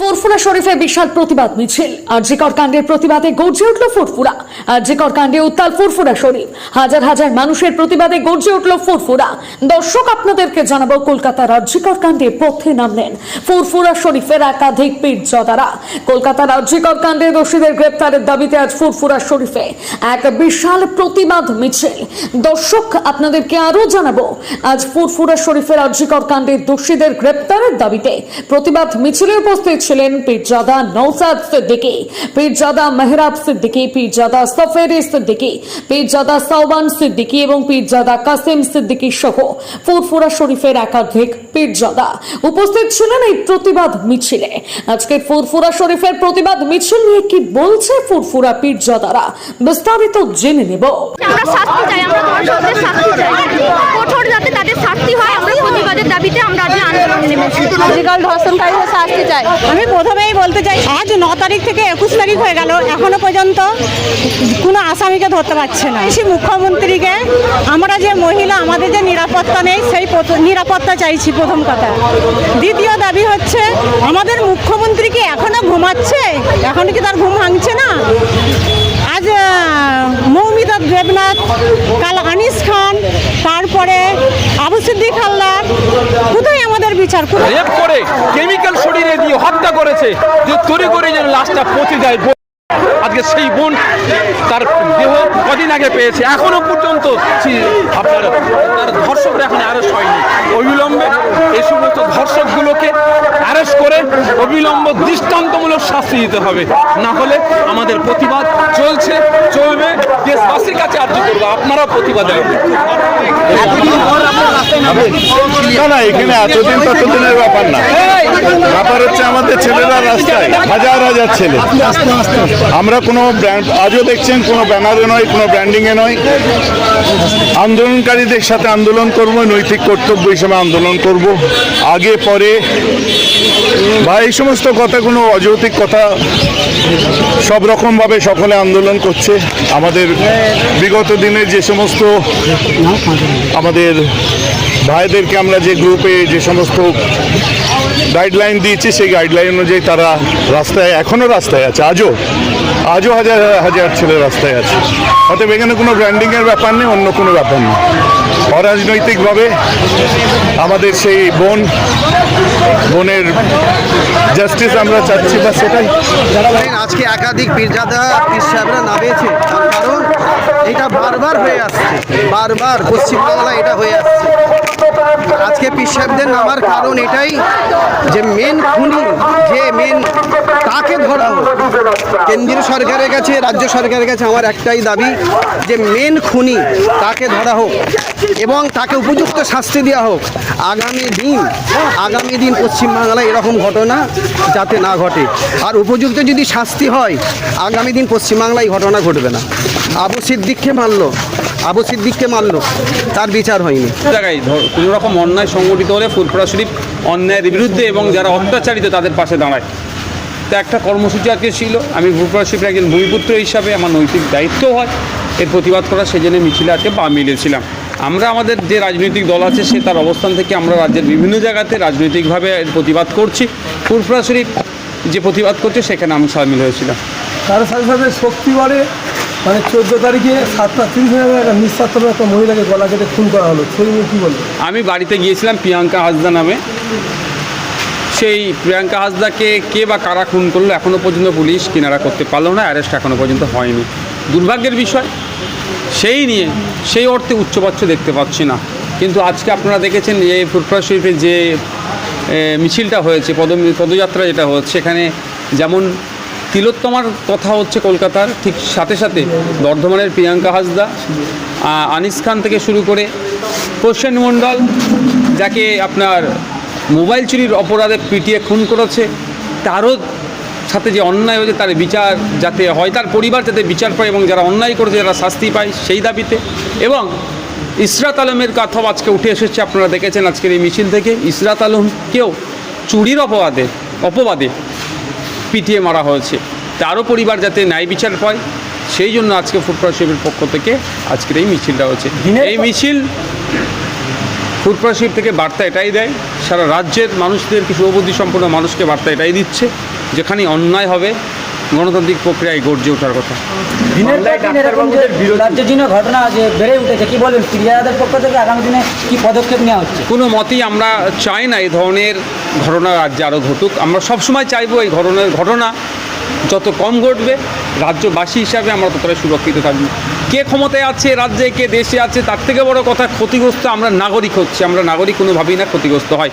ফুরফুরা শরীফে বিশাল প্রতিবাদ মিছিল। আরজিকর কাণ্ডের প্রতিবাদে গর্জে উঠল ফুরফুরা। আরজিকর কাণ্ডে উত্তাল ফুরফুরা শরীফ। হাজার হাজার মানুষের প্রতিবাদে গর্জে উঠল ফুরফুরা। দর্শক, আপনাদেরকে জানাবো, কলকাতার আরজিকর কাণ্ডে পথে নামলেন ফুরফুরা শরীফের একাধিক পীরজাদারা। কলকাতার আরজিকর কাণ্ডে দোষীদের গ্রেপ্তারের দাবিতে আজ ফুরফুরা শরীফে এক বিশাল প্রতিবাদ মিছিল। দর্শক, আপনাদেরকে আরো জানাবো, আজ ফুরফুরা শরীফের আরজিকর কাণ্ডে দোষীদের গ্রেপ্তারের দাবিতে প্রতিবাদ মিছিলে উপস্থিত ছিলেন পীরজাদা নওসাদ সিদ্দিকী, পীরজাদা মেহরাব সিদ্দিকী, পীরজাদা সফেরি সিদ্দিকী, পীরজাদা সাওবান সিদ্দিকী এবং পীরজাদা কাসিম সিদ্দিকী সহ ফুরফুরা শরীফের একাধিক পীরজাদা উপস্থিত ছিলেন এই প্রতিবাদ মিছিলে। আজকে ফুরফুরা শরীফের প্রতিবাদ মিছিল নিয়ে কি বলছে ফুরফুরা পীরজাদারা, বিস্তারিত জেনে নেব। আমরা শাস্তি চাই, আমরা ধর্ষকদের শাস্তি চাই, কঠোর যাতে তাদের শাস্তি হয়। আমরা প্রতিবাদের দাবিতে আমরা আজ আন্দোলনে নেমেছি। আজকাল ধর্ষণকারীদের শাস্তি চাই। আমি প্রথমেই বলতে চাই, আজ 9 তারিখ থেকে 21 তারিখ হয়ে গেল, এখনো পর্যন্ত কোনো আসামিকে ধরতে পারছে না। মুখ্যমন্ত্রীকে আমরা যে মহিলা, আমাদের যে নিরাপত্তা নেই, সেই নিরাপত্তা চাইছি প্রথম কথা। দ্বিতীয় দাবি হচ্ছে, আমাদের মুখ্যমন্ত্রী কি এখনো ঘুমাচ্ছে? এখনো কি তার ঘুম ভাঙছে না? আজ মৌমিতা দেবনাথ, কাল আনিস খান, তারপরে আবু সিদ্দিক হালদার, কোথায় আমাদের বিচার? রেপ করে কেমিক্যাল শরীরে দিয়ে হত্যা করেছে, যে তৈরি করে যেন লাশটা পচে যায়। আজকে সেই বোন তার দেহ কদিন আগে পেয়েছে, এখনো পর্যন্ত আপনার তার ধর্ষকরা এখন অ্যারেস্ট হয়নি। অবিলম্বে এই সমস্ত ধর্ষকগুলোকে অ্যারেস্ট করে অবিলম্ব দৃষ্টান্তমূলক শাস্তি দিতে হবে, না হলে আমাদের প্রতিবাদ চলবে। দেশবাসীর কাছে আর্জি করবো, আপনারাও প্রতিবাদে না, এখানে এতদিনের ব্যাপার না। ব্যাপার হচ্ছে আমাদের ছেলেরা রাস্তায়, হাজার হাজার ছেলে। আমরা কোনো আজও দেখছেন কোনো ব্যানারে নয়, কোনো ব্র্যান্ডিংয়ে নয়। আন্দোলনকারীদের সাথে আন্দোলন করব, নৈতিক কর্তব্য হিসেবে আন্দোলন করব। আগে পরে বা এই সমস্ত কথা কোনো অযৌক্তিক কথা, সব রকমভাবে সকলে আন্দোলন করছে। আমাদের বিগত দিনে যে সমস্ত আমাদের ভাইদেরকে আমরা যে গ্রুপে যে সমস্ত গাইডলাইন দিয়েছি, সেই গাইডলাইন অনুযায়ী তারা রাস্তায়, এখনও রাস্তায় আছে। আজও হাজার হাজার ছেলে রাস্তায় আছে। অতএব এখানে কোনো ব্র্যান্ডিংয়ের ব্যাপার নেই, অন্য কোনো ব্যাপার নেই। অরাজনৈতিকভাবে আমাদের সেই বোনের জাস্টিস আমরা চাচ্ছি, বা সেটাই। আজকে একাধিক পীরজাদা পীর সাহেবরা নামেছে, তার কারণ এটা বারবার হয়ে আসছে, বারবার পশ্চিমবাংলা এটা হয়ে আসছে। আজকে পীর সাহেবদের নামার কারণ এটাই যে মেন খুনি, যে মেন, তাকে ধরা হোক। কেন্দ্রীয় সরকারের কাছে, রাজ্য সরকারের কাছে আমার একটাই দাবি যে মেন খুনি তাকে ধরা হোক এবং তাকে উপযুক্ত শাস্তি দেওয়া হোক। আগামী দিন পশ্চিমবাংলায় এরকম ঘটনা যাতে না ঘটে, আর উপযুক্ত যদি শাস্তি হয়, আগামী দিন পশ্চিমবাংলায় ঘটনা ঘটবে না। আবু সিদ্দিককে মারলো, তার বিচার হয়নি। জায়গায় কোনো রকম অন্যায় সংগঠিত হলে ফুরফুরা শরীফ অন্যায়ের বিরুদ্ধে এবং যারা অত্যাচারিত তাদের পাশে দাঁড়ায়। তো একটা কর্মসূচি আজকে ছিল। আমি ফুরফুরা শরীফের একজন ভূমিপুত্র হিসাবে আমার নৈতিক দায়িত্ব হয় এর প্রতিবাদ করা, সেই জন্য মিছিলে আজকে পা মিলিয়েছিলাম। আমরা আমাদের যে রাজনৈতিক দল আছে, সে তার অবস্থান থেকে আমরা রাজ্যের বিভিন্ন জায়গাতে রাজনৈতিকভাবে প্রতিবাদ করছি। ফুরফুরা শরীফ যে প্রতিবাদ করছে, সেখানে আমি সামিল হয়েছিলাম। তার সাথে সাথে শক্তি বাড়ে, মানে 14 তারিখে 7:30 একটা নিঃস্বার্থ একটা মহিলাকে গলা কেটে খুন করা হলো, সেই নিয়ে কী বলবো? আমি বাড়িতে গিয়েছিলাম প্রিয়াঙ্কা হাসদা নামে। সেই প্রিয়াঙ্কা হাসদাকে কে বা কারা খুন করলো এখনও পর্যন্ত পুলিশ কিনারা করতে পারলো না, অ্যারেস্ট এখনও পর্যন্ত হয়নি। দুর্ভাগ্যের বিষয়। সেই অর্থে উচ্চবাচ্য দেখতে পাচ্ছি না। কিন্তু আজকে আপনারা দেখেছেন যে ফুরফুরা শরীফের যে মিছিলটা হয়েছে, পদযাত্রা যেটা হচ্ছে, এখানে যেমন তিলোত্তমার কথা হচ্ছে কলকাতার, ঠিক সাথে সাথে বর্ধমানের প্রিয়াঙ্কা হাসদা, আনিস খান থেকে শুরু করে প্রসেন মণ্ডল, যাকে আপনার মোবাইল চুরির অপরাধে পিটিয়ে খুন করেছে, তারও সাথে যে অন্যায় হয়েছে তার বিচার যাতে হয়, তার পরিবার যাতে বিচার পায় এবং যারা অন্যায় করেছে যারা শাস্তি পায়, সেই দাবিতে। এবং ইসরাত আলমের কথাও আজকে উঠে এসেছে, আপনারা দেখেছেন আজকের এই মিছিল থেকে। ইসরাত আলমকেও চুরির অপবাদে পিটিয়ে মারা হয়েছে, তারও পরিবার যাতে ন্যায় বিচার পায়, সেই জন্য আজকে ফুরফুরা শরীফের পক্ষ থেকে আজকের এই মিছিলটা হচ্ছে। এই মিছিল ফুরফুরা শরীফ থেকে বার্তা এটাই দেয়, সারা রাজ্যের মানুষদেরকে, শুভবুদ্ধি সম্পন্ন মানুষকে বার্তা এটাই দিচ্ছে, যেখানে অন্যায় হবে গণতান্ত্রিক প্রক্রিয়ায় গর্জে ওঠার কথা। দিনের পর দিন এরকম যে রাজ্যের জন্য ঘটনা যে বেড়ে উঠেছে, কি বলবেন ফিরিয়াদের পক্ষ থেকে আগামী দিনে কি পদক্ষেপ নেওয়া হচ্ছে? কোনো মতেই আমরা চাই না এই ধরনের ঘটনা রাজ্যে আরও ঘটুক। আমরা সবসময় চাইবো এই ধরনের ঘটনা যত কম ঘটবে, রাজ্যবাসী হিসাবে আমরা ততটাই সুরক্ষিত থাকবো। কে ক্ষমতায় আছে রাজ্যে, কে দেশে আছে, তার থেকে বড় কথা ক্ষতিগ্রস্ত আমরা নাগরিক হচ্ছে। আমরা নাগরিক কোনোভাবেই না ক্ষতিগ্রস্ত হয়।